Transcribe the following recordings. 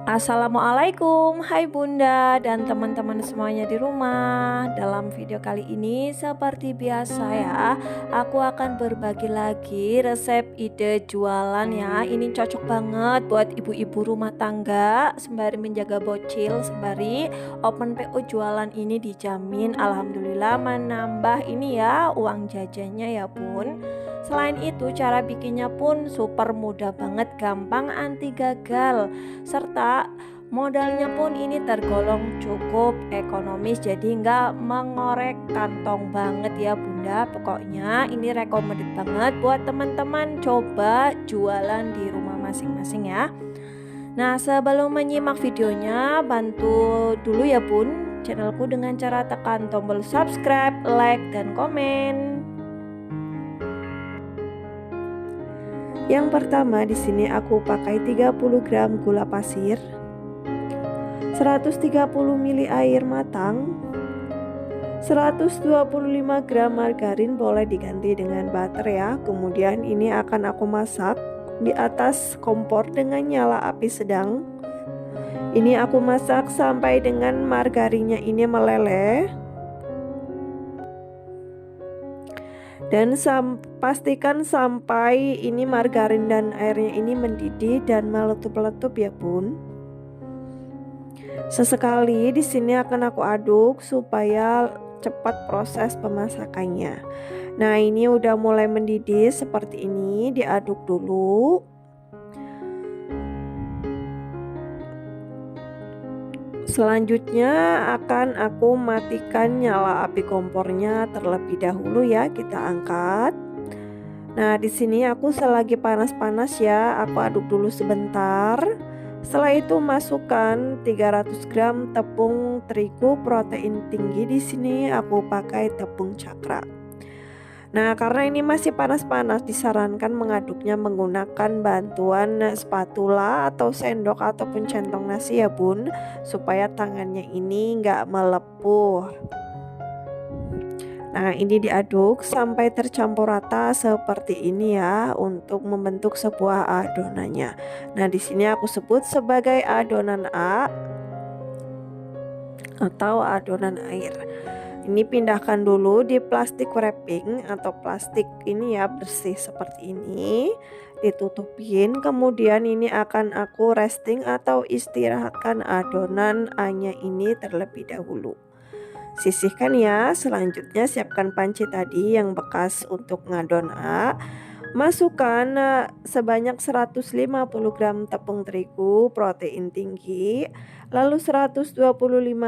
Assalamualaikum, hai Bunda dan teman-teman semuanya di rumah. Dalam video kali ini seperti biasa ya, aku akan berbagi lagi resep ide jualan ya. Ini cocok banget buat ibu-ibu rumah tangga sembari menjaga bocil, sembari open PO jualan ini dijamin alhamdulillah menambah ini ya uang jajannya ya Bun. Selain itu cara bikinnya pun super mudah banget, gampang, anti gagal, serta modalnya pun ini tergolong cukup ekonomis, jadi nggak mengorek kantong banget ya Bunda. Pokoknya ini recommended banget buat teman-teman coba jualan di rumah masing-masing ya. Nah, sebelum menyimak videonya, bantu dulu ya Bun channelku dengan cara tekan tombol subscribe, like, dan komen. Yang pertama di sini aku pakai 30 gram gula pasir, 130 ml air matang, 125 gram margarin, boleh diganti dengan butter ya. Kemudian ini akan aku masak di atas kompor dengan nyala api sedang. Ini aku masak sampai dengan margarinnya ini meleleh. Dan pastikan sampai ini margarin dan airnya ini mendidih dan meletup-letup ya Bun. Sesekali di sini akan aku aduk supaya cepat proses pemasakannya. Nah, ini udah mulai mendidih seperti ini, diaduk dulu. Selanjutnya akan aku matikan nyala api kompornya terlebih dahulu ya, kita angkat. Nah, di sini aku selagi panas-panas ya, aku aduk dulu sebentar. Setelah itu masukkan 300 gram tepung terigu protein tinggi. Di sini aku pakai tepung cakra. Nah, karena ini masih panas-panas, disarankan mengaduknya menggunakan bantuan spatula atau sendok ataupun centong nasi ya Bun, supaya tangannya ini nggak melepuh. Nah, ini diaduk sampai tercampur rata seperti ini ya untuk membentuk sebuah adonannya. Nah, di sini aku sebut sebagai adonan A atau adonan air. Ini pindahkan dulu di plastik wrapping atau plastik ini ya bersih seperti ini, ditutupin. Kemudian ini akan aku resting atau istirahatkan adonan A-nya ini terlebih dahulu. Sisihkan ya. Selanjutnya siapkan panci tadi yang bekas untuk ngadon A. Masukkan sebanyak 150 gram tepung terigu protein tinggi, lalu 125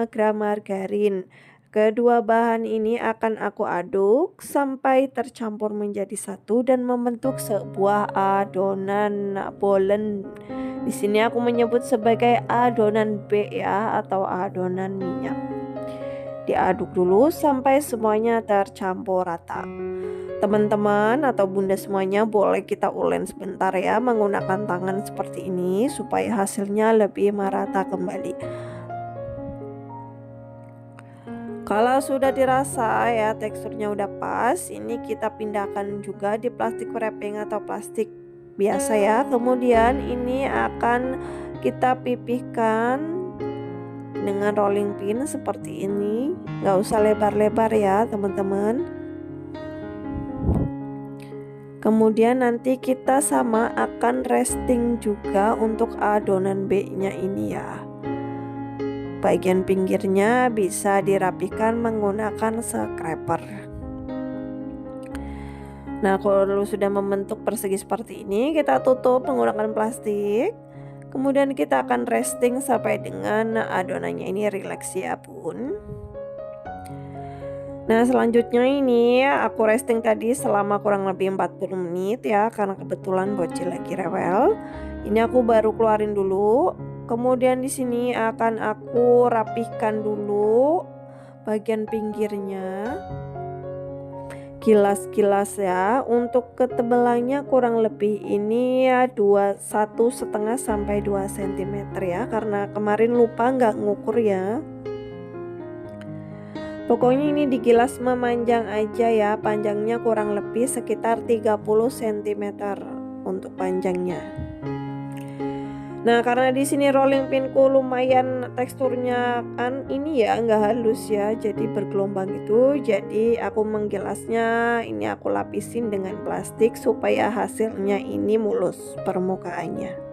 gram margarin. Kedua bahan ini akan aku aduk sampai tercampur menjadi satu dan membentuk sebuah adonan bolen. Di sini aku menyebut sebagai adonan B ya, atau adonan minyak. Diaduk dulu sampai semuanya tercampur rata. Teman-teman atau Bunda semuanya boleh kita ulen sebentar ya menggunakan tangan seperti ini supaya hasilnya lebih merata kembali. Kalau sudah dirasa ya teksturnya udah pas, ini kita pindahkan juga di plastik wrapping atau plastik biasa ya. Kemudian ini akan kita pipihkan dengan rolling pin seperti ini, nggak usah lebar-lebar ya teman-teman. Kemudian nanti kita sama akan resting juga untuk adonan B nya ini ya. Bagian pinggirnya bisa dirapikan menggunakan scraper. Nah, kalau sudah membentuk persegi seperti ini, kita tutup menggunakan plastik. Kemudian kita akan resting sampai dengan adonannya ini rileks ya Bun. Nah, selanjutnya ini aku resting tadi selama kurang lebih 40 menit ya, karena kebetulan bocil lagi rewel. Ini aku baru keluarin dulu. Kemudian di sini akan aku rapihkan dulu bagian pinggirnya, kilas-kilas ya. Untuk ketebalannya kurang lebih ini ya 1,5 sampai 2 cm ya, karena kemarin lupa nggak ngukur ya. Pokoknya ini digilas memanjang aja ya, panjangnya kurang lebih sekitar 30 cm untuk panjangnya. Nah, karena di sini rolling pinku lumayan teksturnya kan ini ya nggak halus ya, jadi bergelombang gitu. Jadi aku menggilasnya ini aku lapisin dengan plastik supaya hasilnya ini mulus permukaannya.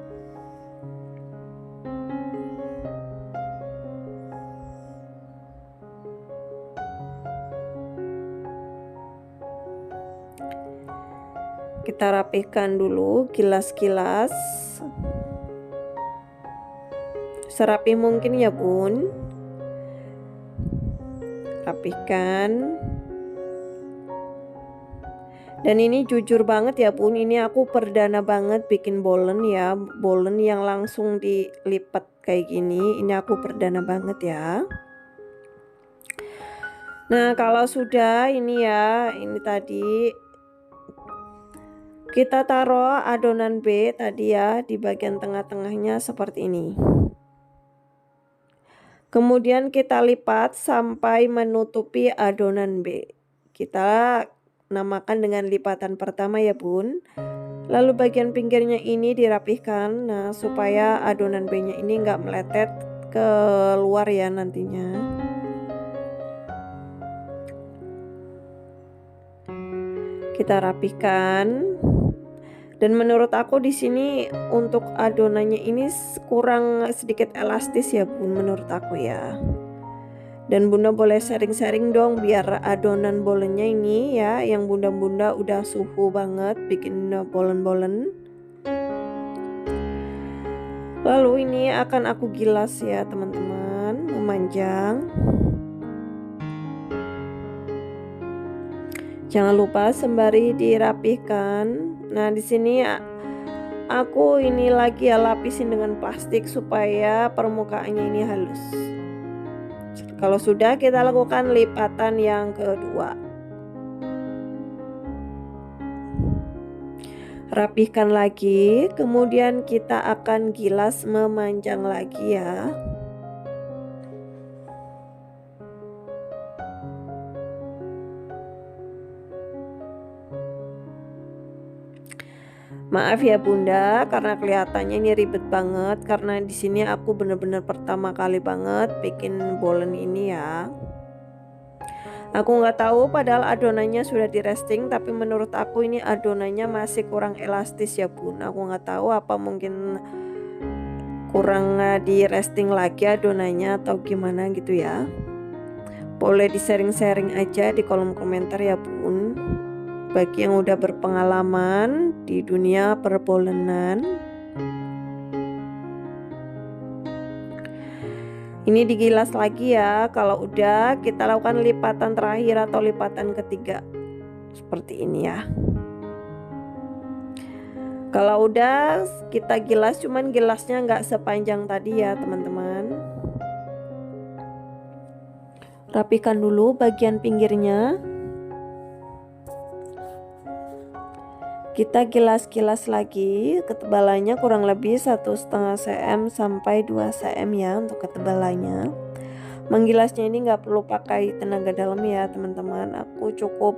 Kita rapihkan dulu gilas-gilas serapih mungkin ya bun, rapihkan. Dan ini jujur banget ya bun, ini aku perdana banget bikin bolen ya, bolen yang langsung dilipat kayak gini, ini aku perdana banget ya. Nah kalau sudah ini ya, ini tadi kita taruh adonan B tadi ya di bagian tengah-tengahnya seperti ini. Kemudian kita lipat sampai menutupi adonan B. Kita namakan dengan lipatan pertama ya bun. Lalu bagian pinggirnya ini dirapihkan, nah supaya adonan B-nya ini nggak meletet ke luar ya nantinya. Kita rapihkan. Dan menurut aku di sini untuk adonannya ini kurang sedikit elastis ya bun, menurut aku ya. Dan bunda boleh sharing-sharing dong biar adonan bolennya ini ya, yang bunda-bunda udah suhu banget bikin bolen-bolen. Lalu ini akan aku gilas ya teman-teman, memanjang. Jangan lupa sembari dirapihkan. Nah, di sini aku ini lagi ya lapisin dengan plastik supaya permukaannya ini halus. Kalau sudah kita lakukan lipatan yang kedua. Rapihkan lagi, kemudian kita akan gilas memanjang lagi ya. Maaf ya bunda, karena kelihatannya ini ribet banget, karena di sini aku bener-bener pertama kali banget bikin bolen ini ya. Aku nggak tahu padahal adonannya sudah di resting, tapi menurut aku ini adonannya masih kurang elastis ya bun. Aku nggak tahu apa mungkin kurang di resting lagi adonannya atau gimana gitu ya. Boleh di sharing-sharing aja di kolom komentar ya bun, bagi yang udah berpengalaman di dunia perbolenan. Ini digilas lagi ya. Kalau udah kita lakukan lipatan terakhir atau lipatan ketiga seperti ini ya. Kalau udah kita gilas, cuman gilasnya nggak sepanjang tadi ya teman-teman. Rapikan dulu bagian pinggirnya. Kita gilas-gilas lagi, ketebalannya kurang lebih 1,5 cm sampai 2 cm ya untuk ketebalannya. Menggilasnya ini nggak perlu pakai tenaga dalam ya teman-teman, aku cukup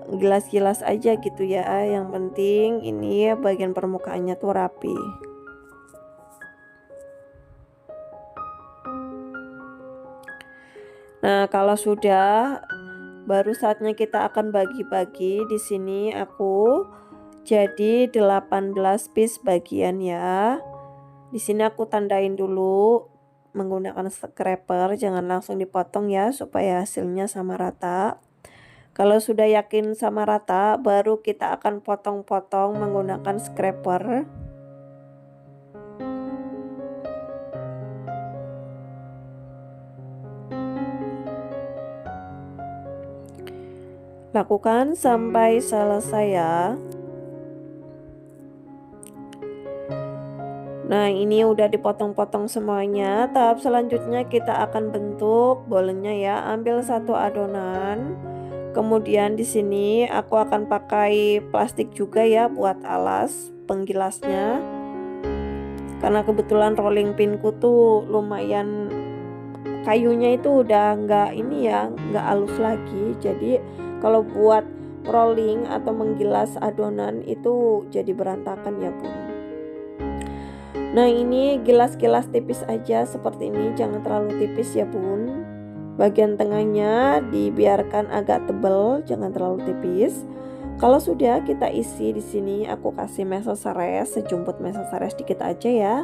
gilas-gilas aja gitu ya. Yang penting ini bagian permukaannya tuh rapi. Nah kalau sudah, baru saatnya kita akan bagi-bagi. Di sini aku jadi 18 piece bagian ya. Di sini aku tandain dulu menggunakan scraper, jangan langsung dipotong ya supaya hasilnya sama rata. Kalau sudah yakin sama rata, baru kita akan potong-potong menggunakan scraper. Lakukan sampai selesai ya. Nah ini udah dipotong-potong semuanya. Tahap selanjutnya kita akan bentuk bolennya ya. Ambil satu adonan. Kemudian di sini aku akan pakai plastik juga ya buat alas penggilasnya. Karena kebetulan rolling pinku tuh lumayan kayunya itu udah nggak ini ya, nggak halus lagi. Jadi kalau buat rolling atau menggilas adonan itu jadi berantakan ya bun. Nah ini gilas-gilas tipis aja seperti ini, jangan terlalu tipis ya bun. Bagian tengahnya dibiarkan agak tebal, jangan terlalu tipis. Kalau sudah kita isi di sini, aku kasih mesoseres, sejumput mesoseres dikit aja ya,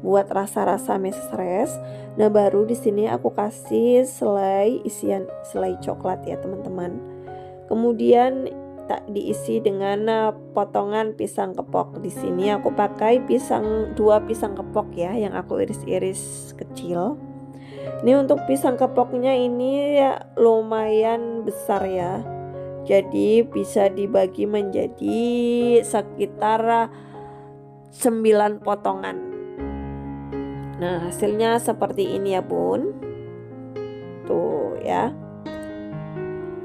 buat rasa-rasa mesoseres. Nah baru di sini aku kasih selai, isian selai coklat ya teman-teman. Kemudian tak diisi dengan potongan pisang kepok. Di sini aku pakai dua pisang kepok ya, yang aku iris-iris kecil. Ini untuk pisang kepoknya ini ya lumayan besar ya. Jadi bisa dibagi menjadi sekitar 9 potongan. Nah, hasilnya seperti ini ya, Bun. Tuh ya.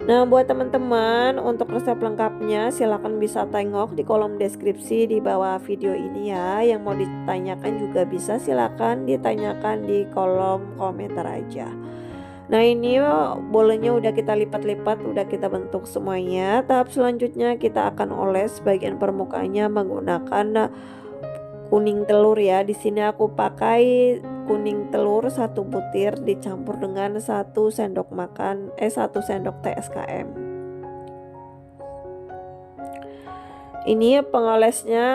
Nah, buat teman-teman, untuk resep lengkapnya silahkan bisa tengok di kolom deskripsi di bawah video ini ya. Yang mau ditanyakan juga bisa silahkan ditanyakan di kolom komentar aja. Nah, ini bolanya udah kita lipat-lipat, udah kita bentuk semuanya. Tahap selanjutnya kita akan oles bagian permukaannya menggunakan kuning telur ya. Di sini aku pakai kuning telur 1 butir dicampur dengan 1 sendok teh SKM. Ini pengolesnya,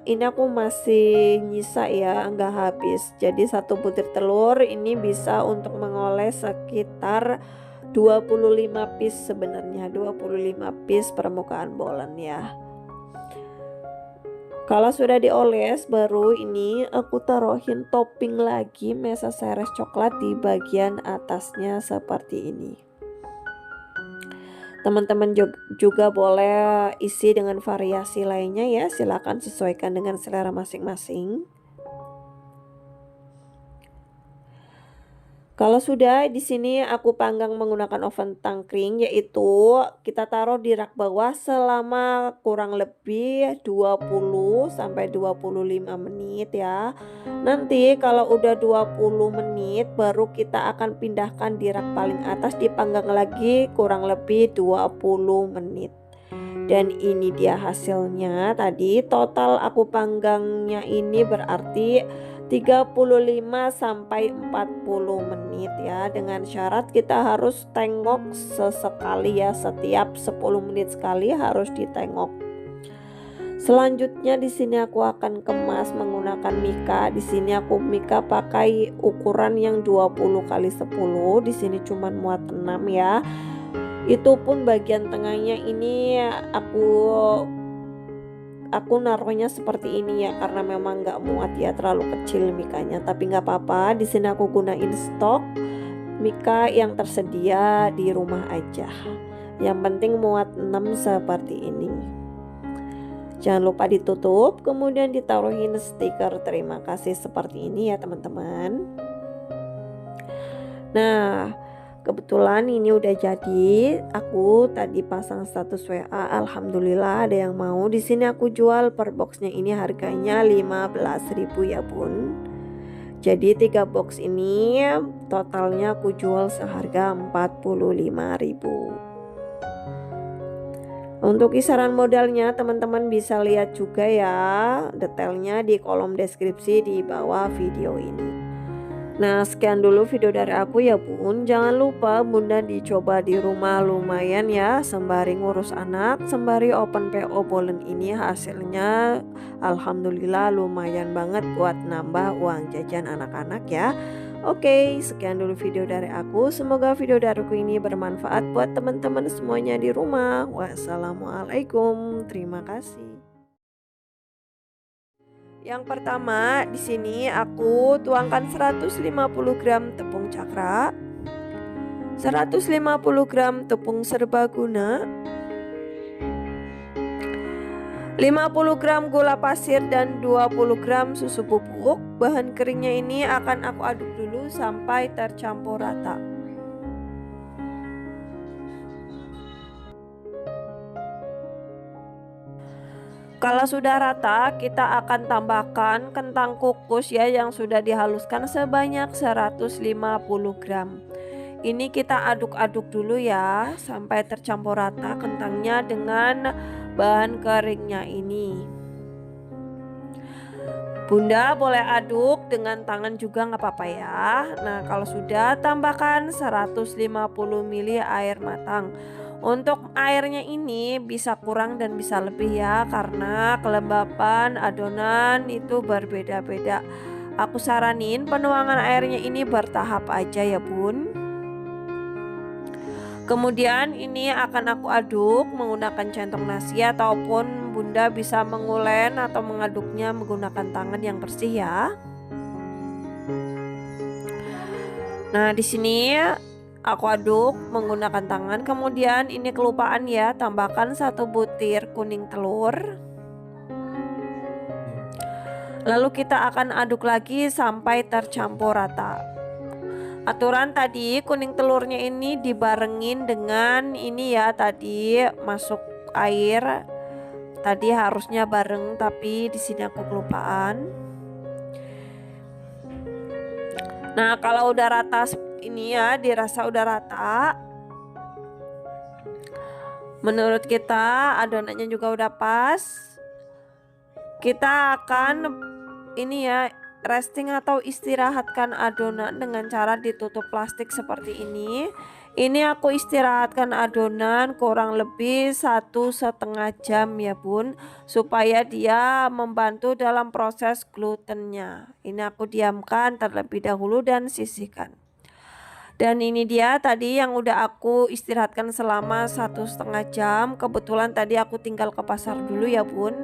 ini aku masih nyisa ya, nggak habis. Jadi 1 butir telur ini bisa untuk mengoles sekitar 25 piece sebenarnya, 25 piece permukaan bolen ya. Kalau sudah dioles, baru ini aku taruhin topping lagi mesoseres coklat di bagian atasnya seperti ini. Teman-teman juga boleh isi dengan variasi lainnya ya, silakan sesuaikan dengan selera masing-masing. Kalau sudah di sini aku panggang menggunakan oven tangkring, yaitu kita taruh di rak bawah selama kurang lebih 20 sampai 25 menit ya. Nanti kalau udah 20 menit baru kita akan pindahkan di rak paling atas, dipanggang lagi kurang lebih 20 menit. Dan ini dia hasilnya. Tadi total aku panggangnya ini berarti 35 sampai 40 menit ya, dengan syarat kita harus tengok sesekali ya, setiap 10 menit sekali harus ditengok. Selanjutnya di sini aku akan kemas menggunakan mika. Di sini aku mika pakai ukuran yang 20 kali 10. Di sini cuma muat 6 ya. Itu pun bagian tengahnya ini aku naruhnya seperti ini ya, karena memang nggak muat ya, terlalu kecil mikanya. Tapi nggak apa-apa, di sini aku gunain stok mika yang tersedia di rumah aja. Yang penting muat 6 seperti ini. Jangan lupa ditutup, kemudian ditaruhin stiker terima kasih seperti ini ya teman-teman. Nah, kebetulan ini udah jadi. Aku tadi pasang status WA, alhamdulillah ada yang mau. Di sini aku jual per boxnya ini harganya 15.000 ya bun. Jadi 3 box ini totalnya aku jual seharga 45.000. Untuk kisaran modalnya teman-teman bisa lihat juga ya detailnya di kolom deskripsi di bawah video ini. Nah, sekian dulu video dari aku ya bun. Jangan lupa bunda dicoba di rumah, lumayan ya, sembari ngurus anak, sembari open PO bolen ini hasilnya alhamdulillah lumayan banget buat nambah uang jajan anak-anak ya. Oke, sekian dulu video dari aku. Semoga video dari aku ini bermanfaat buat teman-teman semuanya di rumah. Wassalamualaikum, terima kasih. Yang pertama, di sini aku tuangkan 150 gram tepung cakra, 150 gram tepung serbaguna, 50 gram gula pasir dan 20 gram susu bubuk. Bahan keringnya ini akan aku aduk dulu sampai tercampur rata. Kalau sudah rata, kita akan tambahkan kentang kukus ya yang sudah dihaluskan sebanyak 150 gram. Ini kita aduk-aduk dulu ya sampai tercampur rata kentangnya dengan bahan keringnya ini. Bunda boleh aduk dengan tangan juga nggak apa-apa ya. Nah, kalau sudah tambahkan 150 ml air matang. Untuk airnya ini bisa kurang dan bisa lebih ya, karena kelembapan adonan itu berbeda-beda. Aku saranin penuangan airnya ini bertahap aja ya Bun. Kemudian ini akan aku aduk menggunakan centong nasi, ataupun Bunda bisa mengulen atau mengaduknya menggunakan tangan yang bersih ya. Nah, di sini aku aduk menggunakan tangan. Kemudian ini kelupaan ya, tambahkan 1 butir kuning telur. Lalu kita akan aduk lagi sampai tercampur rata. Aturan tadi kuning telurnya ini dibarengin dengan ini ya, tadi masuk air. Tadi harusnya bareng tapi di sini aku kelupaan. Nah, kalau udah rata seperti ini ya, dirasa udah rata. Menurut kita adonannya juga udah pas. Kita akan ini ya, resting atau istirahatkan adonan dengan cara ditutup plastik seperti ini. Ini aku istirahatkan adonan kurang lebih 1,5 jam ya Bun, supaya dia membantu dalam proses glutennya. Ini aku diamkan terlebih dahulu dan sisihkan. Dan ini dia tadi yang udah aku istirahatkan selama 1,5 jam. Kebetulan tadi aku tinggal ke pasar dulu ya Bun.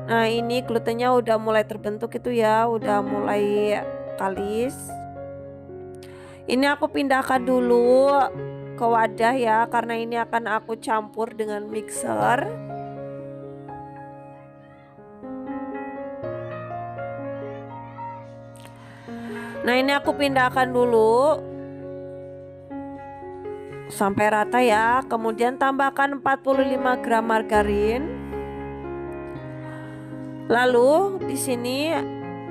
Nah, ini glutennya udah mulai terbentuk itu ya, udah mulai kalis. Ini aku pindahkan dulu ke wadah ya, karena ini akan aku campur dengan mixer. Nah, ini aku pindahkan dulu sampai rata ya. Kemudian tambahkan 45 gram margarin. Lalu di sini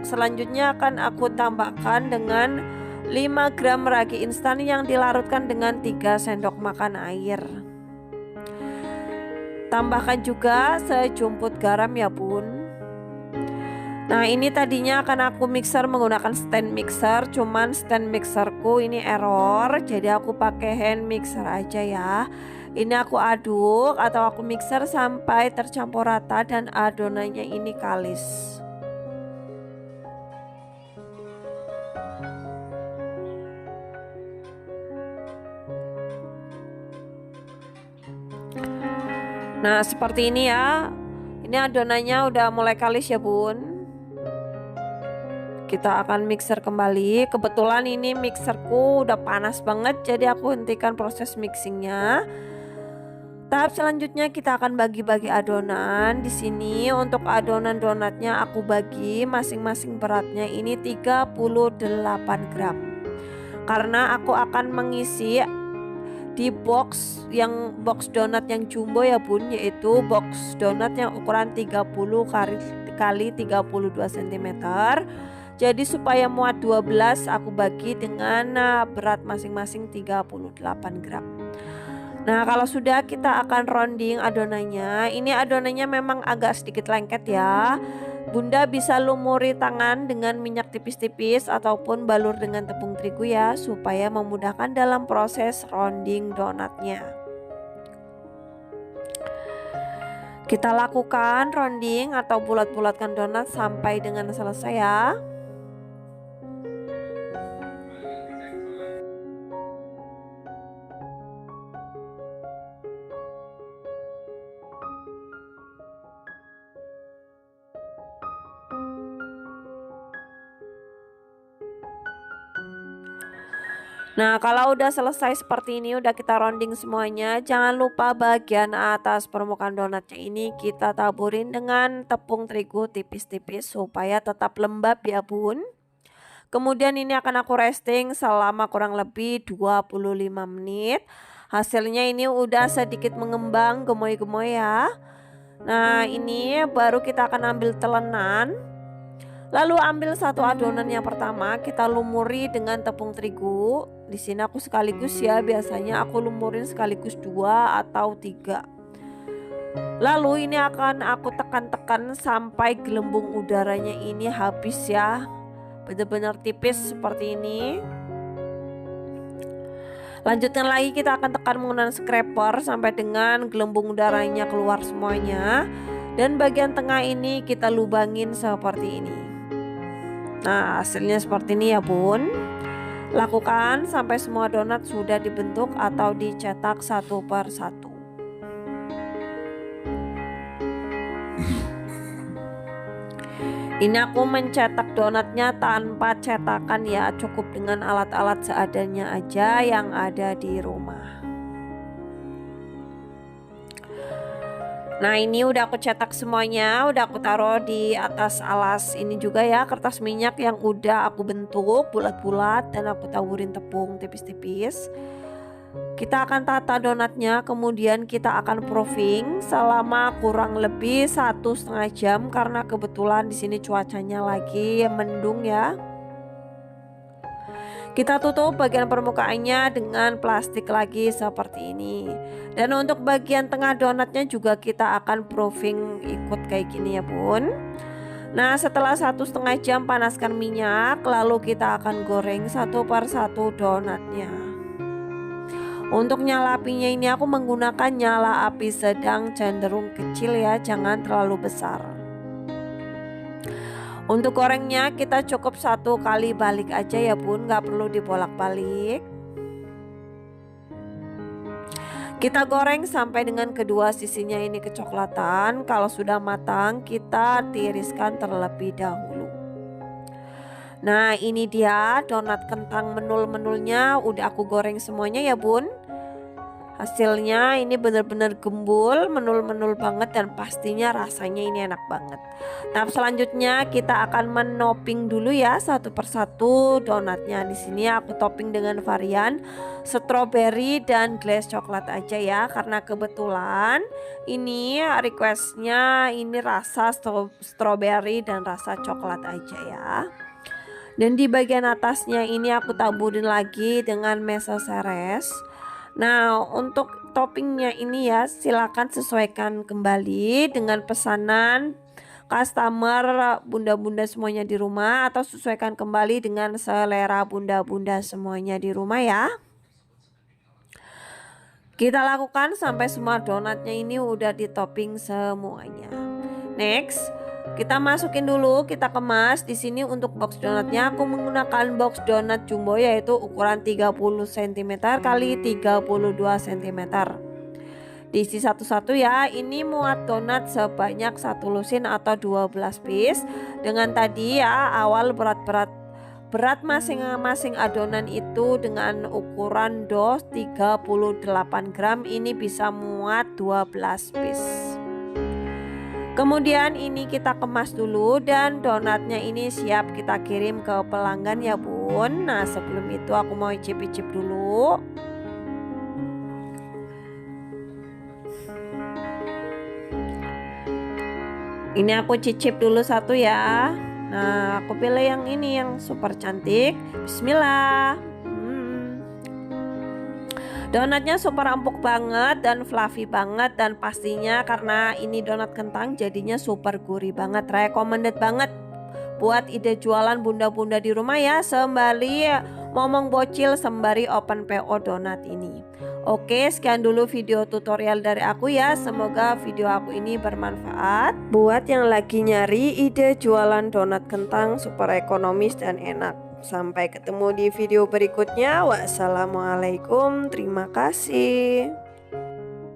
selanjutnya akan aku tambahkan dengan 5 gram ragi instan yang dilarutkan dengan 3 sendok makan air. Tambahkan juga sejumput garam ya Bun. Nah, ini tadinya akan aku mixer menggunakan stand mixer, cuman stand mixerku ini error, jadi aku pakai hand mixer aja ya. Ini aku aduk atau aku mixer sampai tercampur rata dan adonannya ini kalis. Nah, seperti ini ya. Ini adonannya udah mulai kalis ya Bun. Kita akan mixer kembali. Kebetulan ini mixerku udah panas banget, jadi aku hentikan proses mixingnya. Tahap selanjutnya kita akan bagi-bagi adonan. Di sini untuk adonan donatnya aku bagi masing-masing beratnya ini 38 gram. Karena aku akan mengisi di box donat yang jumbo ya Bun, yaitu box donat yang ukuran 30 kali 32 cm. Jadi supaya muat 12 aku bagi dengan berat masing-masing 38 gram. Nah, kalau sudah kita akan rounding adonannya. Ini adonannya memang agak sedikit lengket ya. Bunda bisa lumuri tangan dengan minyak tipis-tipis ataupun balur dengan tepung terigu ya, supaya memudahkan dalam proses rounding donatnya. Kita lakukan rounding atau bulat-bulatkan donat sampai dengan selesai ya. Nah, kalau udah selesai seperti ini, udah kita rounding semuanya, jangan lupa bagian atas permukaan donatnya ini kita taburin dengan tepung terigu tipis-tipis supaya tetap lembab ya Bun. Kemudian ini akan aku resting selama kurang lebih 25 menit. Hasilnya ini udah sedikit mengembang, gemoy-gemoy ya. Nah, ini baru kita akan ambil telenan. Lalu ambil satu adonan yang pertama, kita lumuri dengan tepung terigu. Di sini aku sekaligus ya, biasanya aku lumurin sekaligus 2 atau 3. Lalu ini akan aku tekan-tekan sampai gelembung udaranya ini habis ya, benar-benar tipis seperti ini. Lanjutkan lagi, kita akan tekan menggunakan scraper sampai dengan gelembung udaranya keluar semuanya. Dan bagian tengah ini kita lubangin seperti ini. Nah, hasilnya seperti ini ya bun. Lakukan sampai semua donat sudah dibentuk atau dicetak satu per satu. Ini aku mencetak donatnya tanpa cetakan ya, cukup dengan alat-alat seadanya aja yang ada di rumah. Nah, ini udah aku cetak semuanya, udah aku taruh di atas alas ini juga ya, kertas minyak yang udah aku bentuk bulat-bulat dan aku taburin tepung tipis-tipis. Kita akan tata donatnya, kemudian kita akan proofing selama kurang lebih 1,5 jam karena kebetulan di sini cuacanya lagi mendung ya. Kita tutup bagian permukaannya dengan plastik lagi seperti ini. Dan untuk bagian tengah donatnya juga kita akan proofing ikut kayak gini ya bun. Nah, setelah 1,5 jam panaskan minyak, lalu kita akan goreng satu per satu donatnya. Untuk nyala apinya ini aku menggunakan nyala api sedang cenderung kecil ya, jangan terlalu besar. Untuk gorengnya kita cukup 1 kali balik aja ya bun, nggak perlu dibolak-balik. Kita goreng sampai dengan kedua sisinya ini kecoklatan. Kalau sudah matang kita tiriskan terlebih dahulu. Nah, ini dia donat kentang menul-menulnya udah aku goreng semuanya ya bun. Hasilnya ini benar-benar gembul, menul-menul banget dan pastinya rasanya ini enak banget. Tahap selanjutnya kita akan menoping dulu ya satu persatu donatnya. Di sini aku topping dengan varian strawberry dan glaze coklat aja ya, karena kebetulan ini requestnya ini rasa strawberry dan rasa coklat aja ya. Dan di bagian atasnya ini aku taburin lagi dengan mesa seres. Nah, untuk toppingnya ini ya silakan sesuaikan kembali dengan pesanan customer bunda-bunda semuanya di rumah, atau sesuaikan kembali dengan selera bunda-bunda semuanya di rumah ya. Kita lakukan sampai semua donatnya ini udah di topping semuanya. Next, kita masukin dulu, kita kemas. Di sini untuk box donatnya aku menggunakan box donat jumbo yaitu ukuran 30 cm kali 32 cm. Diisi satu-satu ya. Ini muat donat sebanyak 1 lusin atau 12 piece. Dengan tadi ya awal berat masing-masing adonan itu dengan ukuran dos 38 gram, ini bisa muat 12 piece. Kemudian ini kita kemas dulu dan donatnya ini siap kita kirim ke pelanggan ya bun. Nah, sebelum itu aku mau icip-icip dulu. Ini aku cicip dulu satu ya. Nah, aku pilih yang ini yang super cantik. Bismillah. Donatnya super empuk banget dan fluffy banget, dan pastinya karena ini donat kentang jadinya super gurih banget. Recommended banget buat ide jualan bunda-bunda di rumah ya, sembari momong bocil sembari open PO donat ini. Oke, sekian dulu video tutorial dari aku ya. Semoga video aku ini bermanfaat buat yang lagi nyari ide jualan donat kentang super ekonomis dan enak. Sampai ketemu di video berikutnya. Wassalamualaikum. Terima kasih.